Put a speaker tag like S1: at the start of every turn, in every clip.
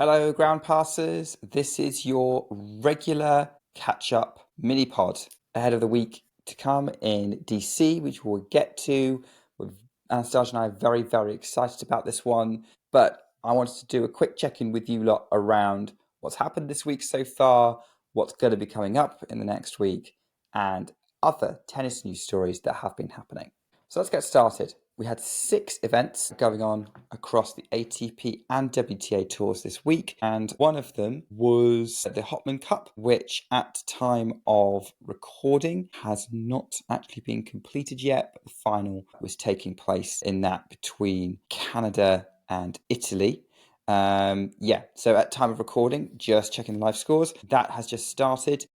S1: Hello, ground passers. This is your regular catch-up mini-pod ahead of the week to come in DC, which we'll get to. Anastasia and I are very, very excited about this one, but I wanted to do a quick check-in with you lot around what's happened this week so far, what's going to be coming up in the next week, and other tennis news stories that have been happening. So let's get started. We had 6 events going on across the ATP and WTA tours this week, and one of them was the Hopman Cup, which at time of recording has not actually been completed yet, but the final was taking place in that between Canada and Italy. So at time of recording, just checking the live scores, that has just started.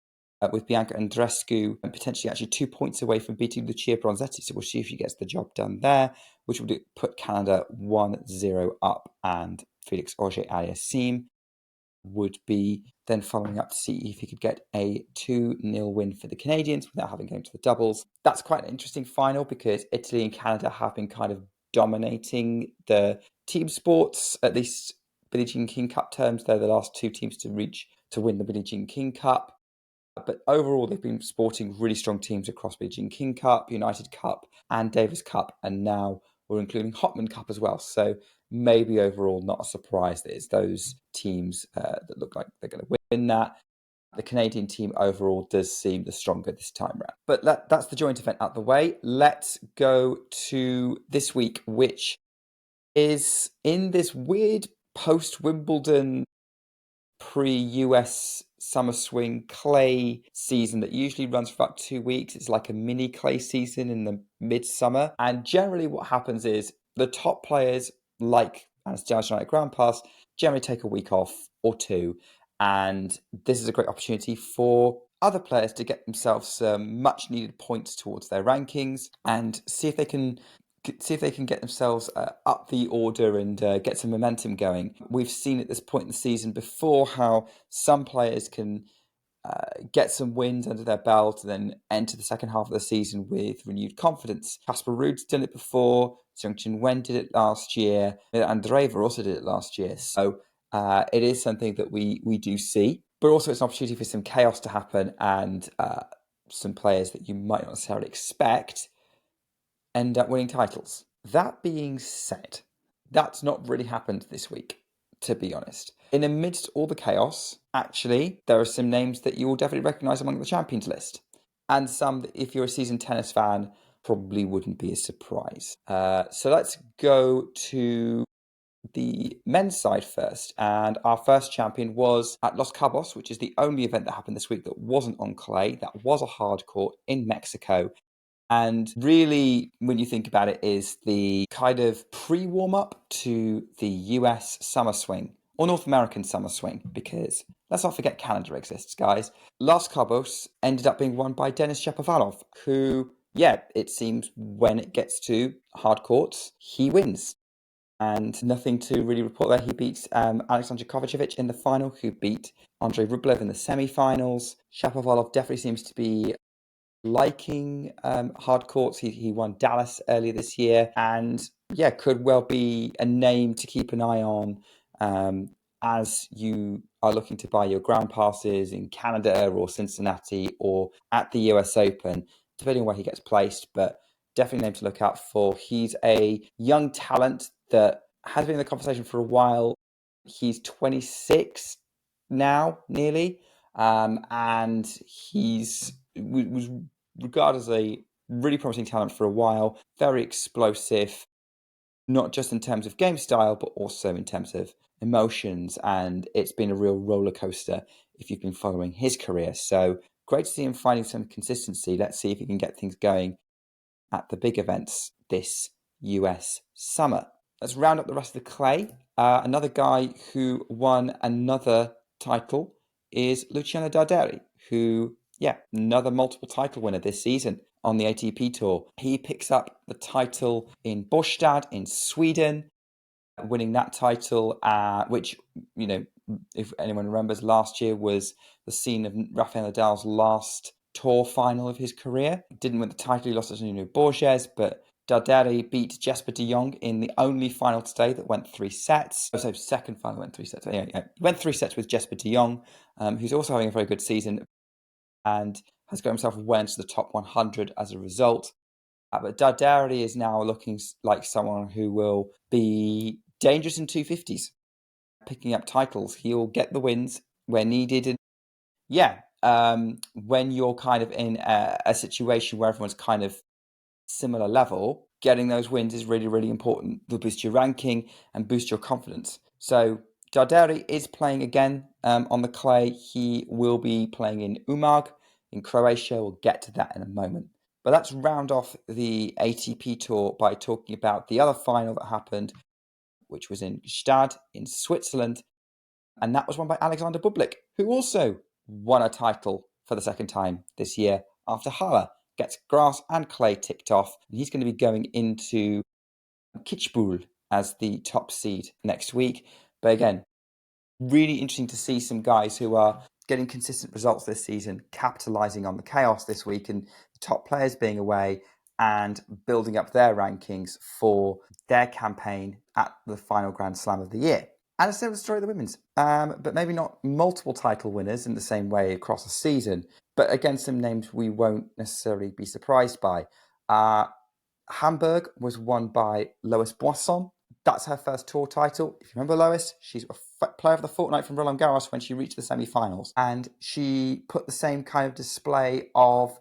S1: With Bianca Andreescu and potentially actually 2 points away from beating Lucia Bronzetti. So we'll see if she gets the job done there, which will put Canada 1-0 up, and Felix Auger-Aliassime would be then following up to see if he could get a 2-0 win for the Canadians without having going to the doubles. That's quite an interesting final because Italy and Canada have been kind of dominating the team sports, at least Billie Jean King Cup terms. They're the last 2 teams to win the Billie Jean King Cup. But overall, they've been sporting really strong teams across Billie Jean King Cup, United Cup, and Davis Cup, and now we're including Hopman Cup as well. So maybe overall not a surprise that it's those teams that look like they're going to win that. The Canadian team overall does seem the stronger this time around. But that's the joint event out the way. Let's go to this week, which is in this weird post-Wimbledon pre-US summer swing clay season that usually runs for about 2 weeks. It's like a mini clay season in the midsummer. And generally what happens is the top players, like Anastasia at Grand Pass, generally take a week off or 2. And this is a great opportunity for other players to get themselves some much needed points towards their rankings and see if they can get themselves up the order and get some momentum going. We've seen at this point in the season before how some players can get some wins under their belt and then enter the second half of the season with renewed confidence. Casper Ruud's done it before. Zheng Qinwen did it last year. Andreeva also did it last year. So it is something that we do see. But also it's an opportunity for some chaos to happen and some players that you might not necessarily expect end up winning titles. That being said, that's not really happened this week, to be honest. In amidst all the chaos, actually, there are some names that you will definitely recognise among the champions list. And some that, if you're a seasoned tennis fan, probably wouldn't be a surprise. So let's go to the men's side first. And our first champion was at Los Cabos, which is the only event that happened this week that wasn't on clay. That was a hard court in Mexico. And really, when you think about it, is the kind of pre-warm-up to the US summer swing, or North American summer swing, because let's not forget Canada exists, guys. Los Cabos ended up being won by Denis Shapovalov, who, it seems when it gets to hard courts, he wins. And nothing to really report there. He beats Alexander Kovacevic in the final, who beat Andrei Rublev in the semi-finals. Shapovalov definitely seems to be liking hard courts. He won Dallas earlier this year and could well be a name to keep an eye on as you are looking to buy your ground passes in Canada or Cincinnati or at the US Open, depending on where he gets placed, but definitely a name to look out for. He's a young talent that has been in the conversation for a while. He's 26 now, nearly, and he's was regarded as a really promising talent for a while, very explosive, not just in terms of game style, but also in terms of emotions. And it's been a real roller coaster if you've been following his career. So great to see him finding some consistency. Let's see if he can get things going at the big events this US summer. Let's round up the rest of the clay. Another guy who won another title is Luciano Darderi, who another multiple title winner this season on the ATP Tour. He picks up the title in Båstad in Sweden, winning that title, which, if anyone remembers, last year was the scene of Rafael Nadal's last tour final of his career. Didn't win the title, he lost to Nuno Borges, but Darderi beat Jesper de Jong in the only final today that went 3 sets. Oh, so second final went 3 sets. Yeah. Went 3 sets with Jesper de Jong, who's also having a very good season and has got himself well into the top 100 as a result. But Darderi is now looking like someone who will be dangerous in 250s, picking up titles. He'll get the wins where needed. And when you're kind of in a situation where everyone's kind of similar level, getting those wins is really, really important. They'll boost your ranking and boost your confidence. So Darderi is playing again on the clay. He will be playing in Umag in Croatia. We'll get to that in a moment. But let's round off the ATP Tour by talking about the other final that happened, which was in Gstaad in Switzerland. And that was won by Alexander Bublik, who also won a title for the second time this year after Halle gets grass and clay ticked off. And he's going to be going into Kitzbühel as the top seed next week. But again, really interesting to see some guys who are getting consistent results this season, capitalizing on the chaos this week and the top players being away and building up their rankings for their campaign at the final Grand Slam of the year. And it's the story of the women's, but maybe not multiple title winners in the same way across a season, but again, some names we won't necessarily be surprised by. Hamburg was won by Lois Boisson. That's her first tour title. If you remember Lois, she's a player of the fortnight from Roland Garros when she reached the semi-finals. And she put the same kind of display of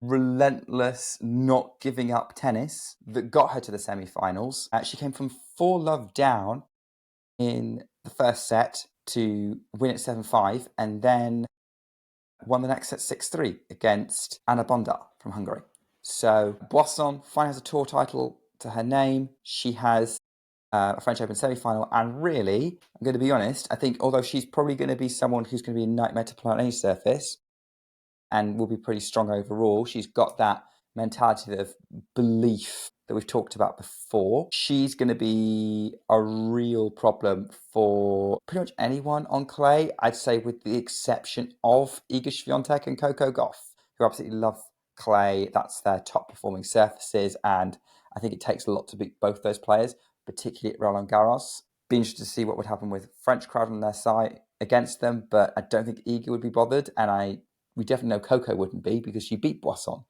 S1: relentless, not giving up tennis that got her to the semi-finals. She came from 4-love down in the first set to win at 7-5 and then won the next set 6-3 against Anna Bonda from Hungary. So Boisson finally has a tour title to her name. She has a French Open semi-final, and really, I'm going to be honest, I think although she's probably going to be someone who's going to be a nightmare to play on any surface and will be pretty strong overall, she's got that mentality of belief that we've talked about before. She's going to be a real problem for pretty much anyone on clay, I'd say with the exception of Iga Swiatek and Coco Gauff, who absolutely love clay. That's their top performing surfaces, and I think it takes a lot to beat both those players, particularly at Roland Garros. Be interested to see what would happen with French crowd on their side against them, but I don't think Iga would be bothered, and we definitely know Coco wouldn't be because she beat Boisson.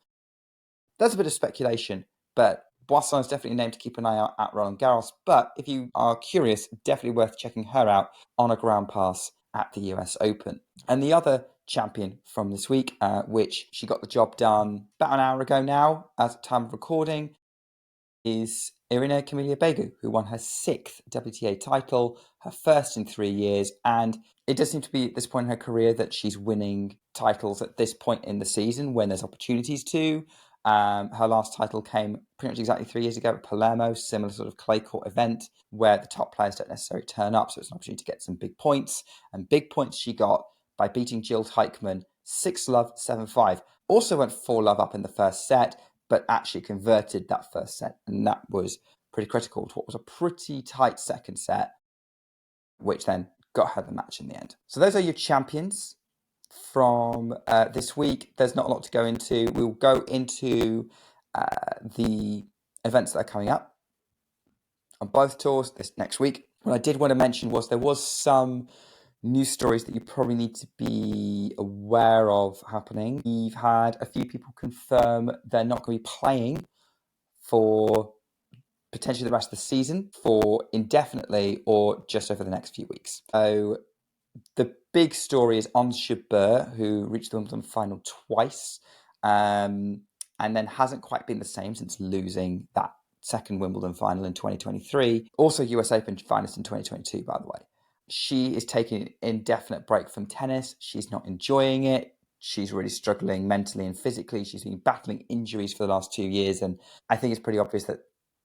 S1: There's a bit of speculation, but Boisson is definitely a name to keep an eye out at Roland Garros. But if you are curious, definitely worth checking her out on a ground pass at the US Open. And the other champion from this week, which she got the job done about an hour ago now, at the time of recording, is Irina-Camelia Begu, who won her 6th WTA title, her first in 3 years. And it does seem to be at this point in her career that she's winning titles at this point in the season when there's opportunities to. Her last title came pretty much exactly 3 years ago at Palermo, similar sort of clay court event where the top players don't necessarily turn up. So it's an opportunity to get some big points. And big points she got by beating Jill Teichmann 6-love, 7-5. Also went 4-love up in the first set, but actually converted that first set. And that was pretty critical to what was a pretty tight second set, which then got her the match in the end. So those are your champions from this week. There's not a lot to go into. We'll go into the events that are coming up on both tours this next week. What I did want to mention was there was some news stories that you probably need to be aware of happening. We've had a few people confirm they're not going to be playing for potentially the rest of the season, for indefinitely or just over the next few weeks. So the big story is Ons Jabeur, who reached the Wimbledon final twice and then hasn't quite been the same since losing that second Wimbledon final in 2023. Also US Open finalist in 2022, by the way. She is taking an indefinite break from tennis. She's not enjoying it. She's really struggling mentally and physically. She's been battling injuries for the last 2 years. And I think it's pretty obvious that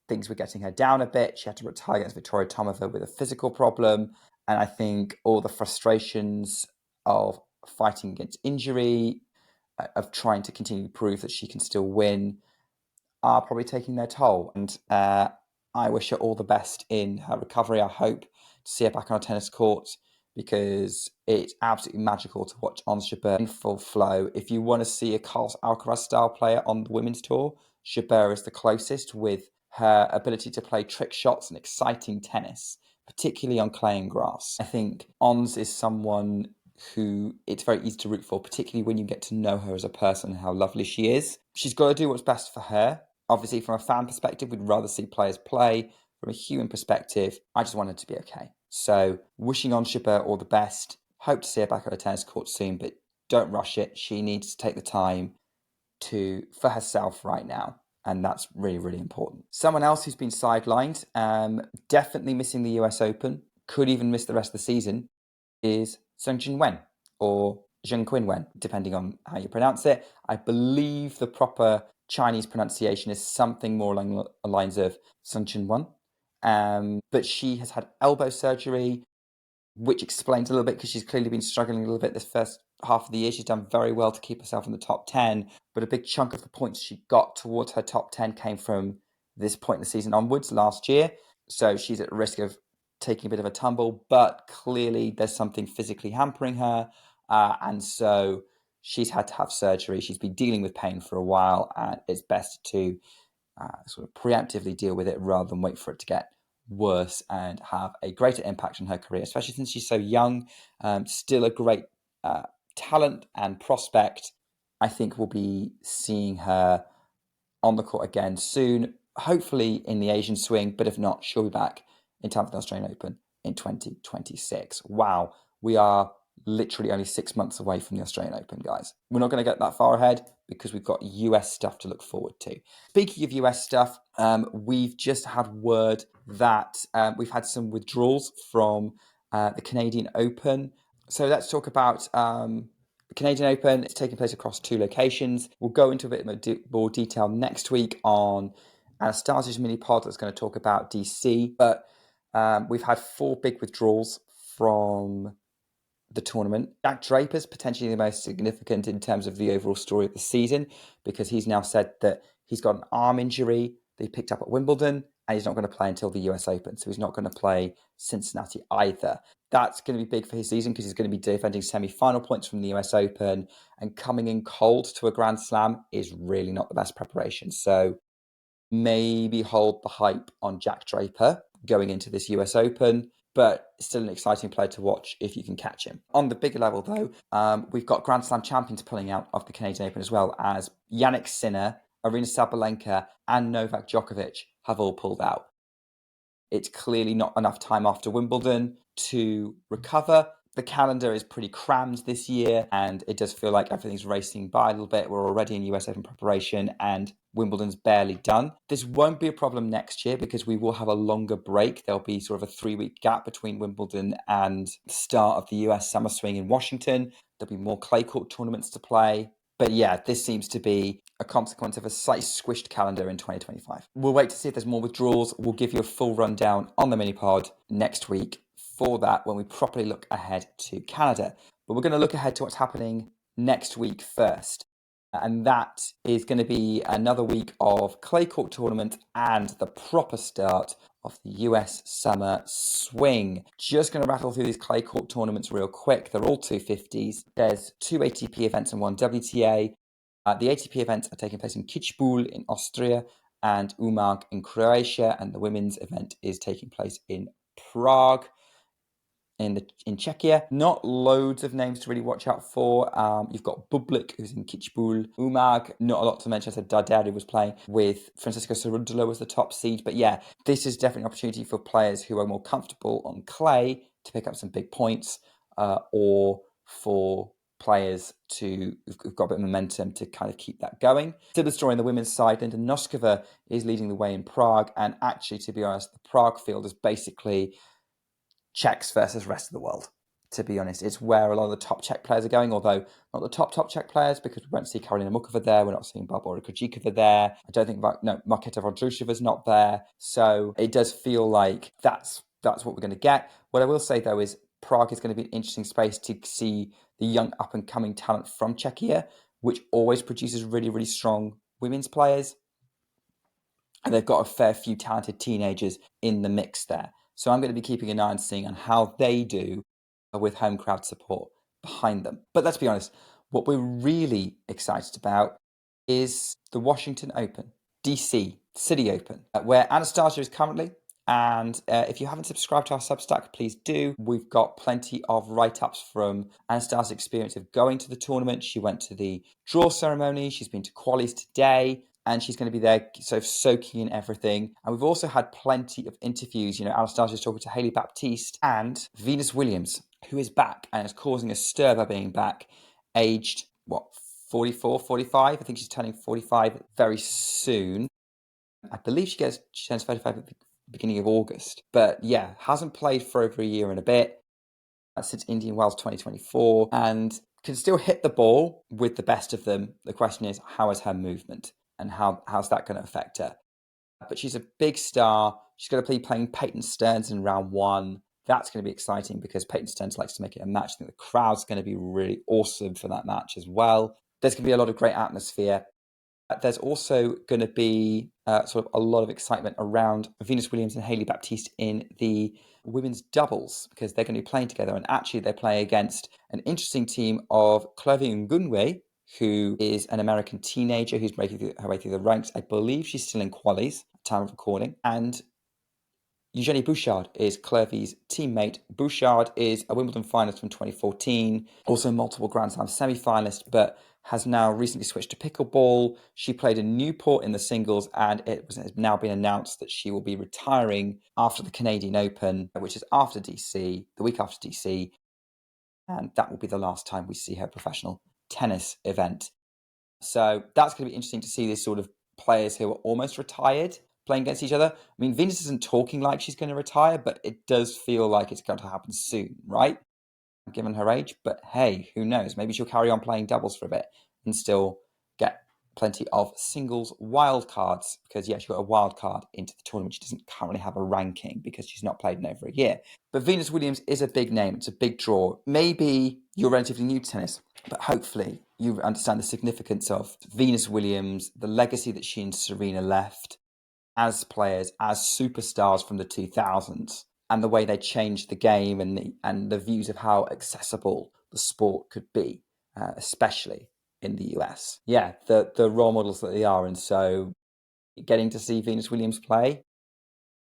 S1: things were getting her down a bit. She had to retire against Victoria Tomova with a physical problem. And I think all the frustrations of fighting against injury, of trying to continue to prove that she can still win, are probably taking their toll. And I wish her all the best in her recovery. I hope to see her back on a tennis court because it's absolutely magical to watch Ons Jabeur in full flow. If you want to see a Carlos Alcaraz style player on the women's tour, Jabeur is the closest with her ability to play trick shots and exciting tennis, particularly on clay and grass. I think Ons is someone who it's very easy to root for, particularly when you get to know her as a person and how lovely she is. She's got to do what's best for her. Obviously, from a fan perspective, we'd rather see players play. From a human perspective, I just want her to be okay. So, wishing Ons Jabeur all the best. Hope to see her back at the tennis court soon, but don't rush it. She needs to take the time for herself right now. And that's really, really important. Someone else who's been sidelined, definitely missing the US Open, could even miss the rest of the season, is Zheng Qinwen or Zheng Qinwen, depending on how you pronounce it. I believe the proper Chinese pronunciation is something more along the lines of Zheng Qinwen. But she has had elbow surgery, which explains a little bit because she's clearly been struggling a little bit this first half of the year. She's done very well to keep herself in the top 10, but a big chunk of the points she got towards her top 10 came from this point in the season onwards last year. So she's at risk of taking a bit of a tumble, but clearly there's something physically hampering her. And so she's had to have surgery. She's been dealing with pain for a while, and it's best to sort of preemptively deal with it rather than wait for it to get worse and have a greater impact on her career, especially since she's so young. Still a great talent and prospect. I think we'll be seeing her on the court again soon, hopefully in the Asian swing, but if not, she'll be back in time for the Australian Open in 2026. Wow, we are literally only 6 months away from the Australian Open, guys. We're not going to get that far ahead because we've got US stuff to look forward to. Speaking of US stuff, we've just had word that we've had some withdrawals from the Canadian Open. So let's talk about the Canadian Open. It's taking place across 2 locations. We'll go into a bit more detail next week on Anastasia's mini pod that's going to talk about DC. But we've had 4 big withdrawals from the tournament. Jack Draper's potentially the most significant in terms of the overall story of the season, because he's now said that he's got an arm injury that he picked up at Wimbledon, and he's not going to play until the US Open. So he's not going to play Cincinnati either. That's going to be big for his season because he's going to be defending semi-final points from the US Open, and coming in cold to a Grand Slam is really not the best preparation. So maybe hold the hype on Jack Draper going into this US Open, but still an exciting player to watch if you can catch him. On the bigger level, though, we've got Grand Slam champions pulling out of the Canadian Open as well, as Jannik Sinner, Arina Sabalenka, and Novak Djokovic have all pulled out. It's clearly not enough time after Wimbledon to recover. The calendar is pretty crammed this year, and it does feel like everything's racing by a little bit. We're already in US Open preparation, and Wimbledon's barely done. This won't be a problem next year because we will have a longer break. There'll be sort of a 3-week gap between Wimbledon and the start of the US Summer Swing in Washington. There'll be more clay court tournaments to play. But yeah, this seems to be a consequence of a slightly squished calendar in 2025. We'll wait to see if there's more withdrawals. We'll give you a full rundown on the mini pod next week for that when we properly look ahead to Canada. But we're going to look ahead to what's happening next week first. And that is going to be another week of clay court tournament and the proper start of the US Summer Swing. Just going to rattle through these clay court tournaments real quick. They're all 250s. There's 2 ATP events and 1 WTA. The ATP events are taking place in Kitzbühel in Austria and Umag in Croatia. And the women's event is taking place in Prague in Czechia. Not loads of names to really watch out for. You've got Bublik, who's in Kitzbühel. Umag, not a lot to mention. I said Darderi was playing with Francisco Cerundolo as the top seed. But yeah, this is definitely an opportunity for players who are more comfortable on clay to pick up some big points, or for players who've got a bit of momentum to kind of keep that going. Still the story on the women's side. Linda Noskova is leading the way in Prague. And actually, to be honest, the Prague field is basically Czechs versus rest of the world. To be honest, it's where a lot of the top Czech players are going, although not the top Czech players, because we won't see Karolina Mukova there. We're not seeing Barbora Krejcikova there. I don't think Marketa Vondroušova's not there. So it does feel like that's what we're going to get. What I will say, though, is Prague is going to be an interesting space to see the young up-and-coming talent from Czechia, which always produces really, really strong women's players. And they've got a fair few talented teenagers in the mix there. So I'm going to be keeping an eye on seeing on how they do with home crowd support behind them. But let's be honest, what we're really excited about is the Washington Open. DC, Citi Open, where Anastasia is currently. And if you haven't subscribed to our Substack, please do. We've got plenty of write-ups from Anastasia's experience of going to the tournament. She went to the draw ceremony. She's been to qualies today. And she's going to be there sort of soaking in everything. And we've also had plenty of interviews. Anastasia's talking to Hailey Baptiste and Venus Williams, who is back and is causing a stir by being back, aged, 44, 45? I think she's turning 45 very soon. I believe she turns 35 at the beginning of August. But yeah, hasn't played for over a year and a bit since Indian Wells 2024 and can still hit the ball with the best of them. The question is, how is her movement and how's that going to affect her? But she's a big star. She's going to be playing Peyton Stearns in round 1. That's going to be exciting because Peyton Stearns likes to make it a match. I think the crowd's going to be really awesome for that match as well. There's going to be a lot of great atmosphere. There's also going to be sort of a lot of excitement around Venus Williams and Hailey Baptiste in the women's doubles because they're going to be playing together. And actually, they're playing against an interesting team of Clevie Ngunwe, who is an American teenager who's breaking her way through the ranks. I believe she's still in qualies at the time of recording. And Eugenie Bouchard is Clevie's teammate. Bouchard is a Wimbledon finalist from 2014, also multiple Grand Slam semi-finalist, but has now recently switched to pickleball. She played in Newport in the singles, and it has now been announced that she will be retiring after the Canadian Open, which is after DC, the week after DC, and that will be the last time we see her professional tennis event. So that's going to be interesting to see these sort of players who are almost retired playing against each other. I mean, Venus isn't talking like she's going to retire, but it does feel like it's going to happen soon, right? Given her age, but hey, who knows? Maybe she'll carry on playing doubles for a bit and still get plenty of singles wild cards because, yeah, she got a wild card into the tournament. She doesn't currently have a ranking because she's not played in over a year. But Venus Williams is a big name. It's a big draw. Maybe you're relatively new to tennis, but hopefully you understand the significance of Venus Williams, the legacy that she and Serena left as players, as superstars from the 2000s. And the way they changed the game and the views of how accessible the sport could be, especially in the US. Yeah, the role models that they are. And so getting to see Venus Williams play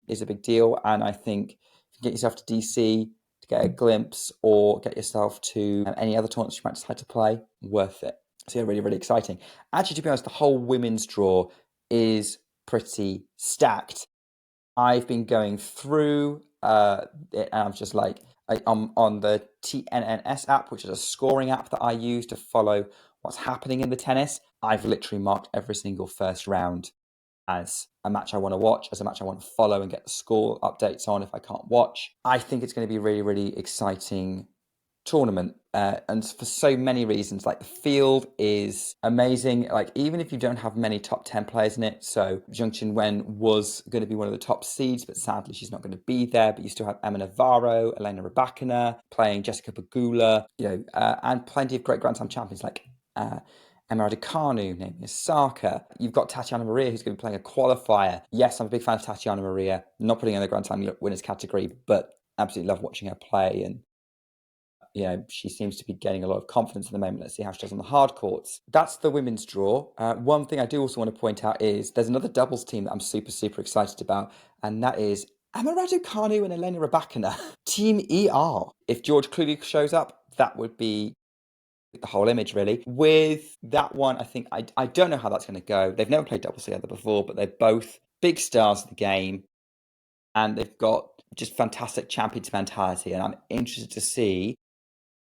S1: is a big deal. And I think if you get yourself to DC to get a glimpse or get yourself to any other tournaments you might decide to play, worth it. So yeah, really, really exciting. Actually, to be honest, the whole women's draw is pretty stacked. I've been going through it, and I'm just like, I'm on the TNNS app, which is a scoring app that I use to follow what's happening in the tennis. I've literally marked every single first round as a match I want to watch, as a match I want to follow and get the score updates on if I can't watch. I think it's going to be a really, really exciting tournament, and for so many reasons. Like, the field is amazing. Like, even if you don't have many top 10 players in it, so Zheng Qinwen was going to be one of the top seeds, but sadly she's not going to be there. But you still have Emma Navarro, Irina-Rybakina playing, Jessica Pegula, and plenty of great Grand Slam champions like Emma Raducanu, Naomi Osaka. You've got Tatiana Maria, who's going to be playing a qualifier. Yes, I'm a big fan of Tatiana Maria. Not putting her in the Grand Slam winners category, but absolutely love watching her play. And she seems to be gaining a lot of confidence at the moment. Let's see how she does on the hard courts. That's the women's draw. One thing I do also want to point out is there's another doubles team that I'm super, super excited about, and that is Emma Raducanu and Elena Rybakina. Team ER. If George Clooney shows up, that would be the whole image, really. With that one, I think I don't know how that's going to go. They've never played doubles together before, but they're both big stars of the game, and they've got just fantastic champions mentality, and I'm interested to see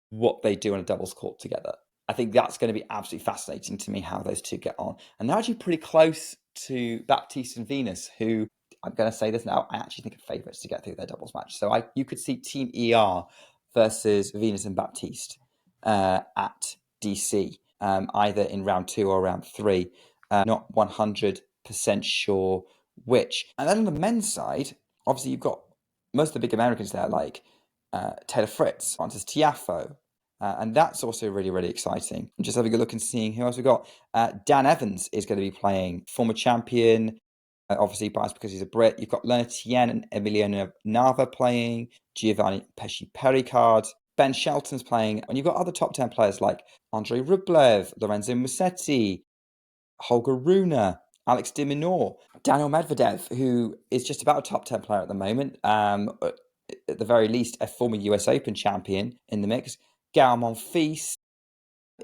S1: what they do on a doubles court together. I think that's going to be absolutely fascinating to me, how those two get on. And they're actually pretty close to Baptiste and Venus, who, I'm going to say this now, I actually think are favourites to get through their doubles match. So you could see Team ER versus Venus and Baptiste at DC, either in round 2 or round 3. Not 100% sure which. And then on the men's side, obviously you've got most of the big Americans there, like Taylor Fritz, Frances Tiafoe, and that's also really, really exciting. I'm just having a look and seeing who else we've got. Dan Evans is going to be playing, former champion, obviously biased because he's a Brit. You've got Leonard Tien and Emiliano Nava playing, Giovanni Pesci-Pericard, Ben Shelton's playing, and you've got other top 10 players like Andrei Rublev, Lorenzo Musetti, Holger Rune, Alex de Minaur, Daniel Medvedev, who is just about a top 10 player at the moment, at the very least a former US Open champion in the mix, Gael Monfils.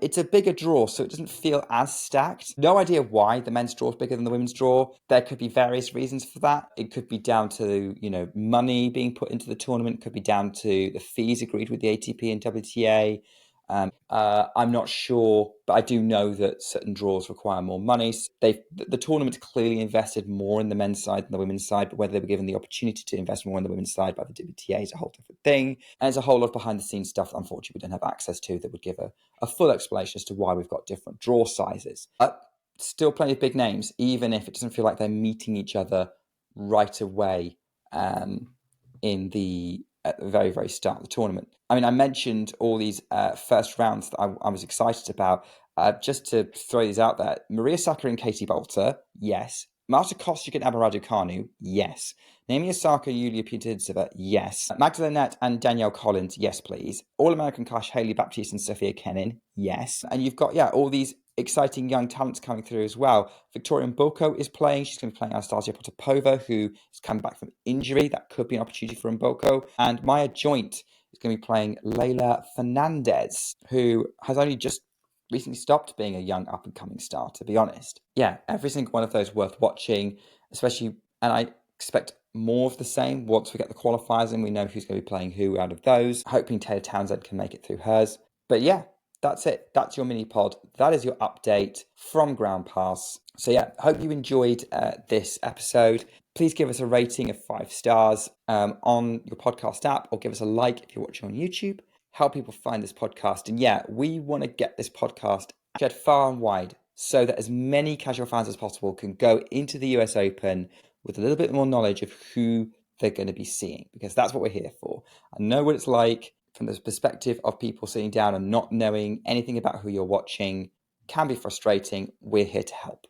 S1: It's a bigger draw, so it doesn't feel as stacked. No idea why the men's draw is bigger than the women's draw. There could be various reasons for that. It could be down to, money being put into the tournament. It could be down to the fees agreed with the ATP and WTA. I'm not sure, but I do know that certain draws require more money. The tournament's clearly invested more in the men's side than the women's side, but whether they were given the opportunity to invest more in the women's side by the WTA is a whole different thing. And there's a whole lot of behind-the-scenes stuff that unfortunately we don't have access to that would give a full explanation as to why we've got different draw sizes. But still plenty of big names, even if it doesn't feel like they're meeting each other right away at the very, very start of the tournament. I mean, I mentioned all these first rounds that I was excited about. Just to throw these out there, Maria Sakkari and Katie Boulter, yes. Marta Kostyuk and Emma Raducanu, yes. Naomi Osaka, Yulia Putintseva, yes. Magdalene Net and Danielle Collins, yes, please. All-American Cash, Hailey Baptiste and Sophia Kenin, yes. And you've got, all these exciting young talents coming through as well. Victoria Mboko is playing. She's going to be playing Anastasia Potapova, who is coming back from injury. That could be an opportunity for Mboko. And Maya Joint is going to be playing Leylah Fernandez, who has only just recently stopped being a young up-and-coming star, to be honest. Yeah, every single one of those worth watching, especially, and I expect more of the same once we get the qualifiers and we know who's going to be playing who out of those. Hoping Taylor Townsend can make it through hers. But yeah, that's it. That's your mini pod. That is your update from Ground Pass. So yeah, hope you enjoyed this episode. Please give us a rating of 5 stars on your podcast app, or give us a like if you're watching on YouTube. Help people find this podcast. And yeah, we want to get this podcast shared far and wide so that as many casual fans as possible can go into the US Open with a little bit more knowledge of who they're going to be seeing, because that's what we're here for. I know what it's like from the perspective of people sitting down and not knowing anything about who you're watching. Can be frustrating. We're here to help.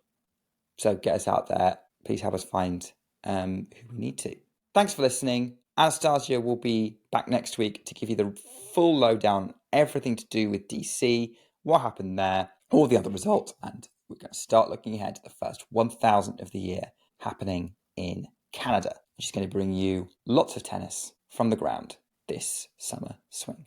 S1: So get us out there. Please help us find who we need to. Thanks for listening. Anastasia will be back next week to give you the full lowdown, everything to do with DC, what happened there, all the other results, and we're going to start looking ahead to the first 1,000 of the year happening in Canada, which is going to bring you lots of tennis from the ground this summer swing.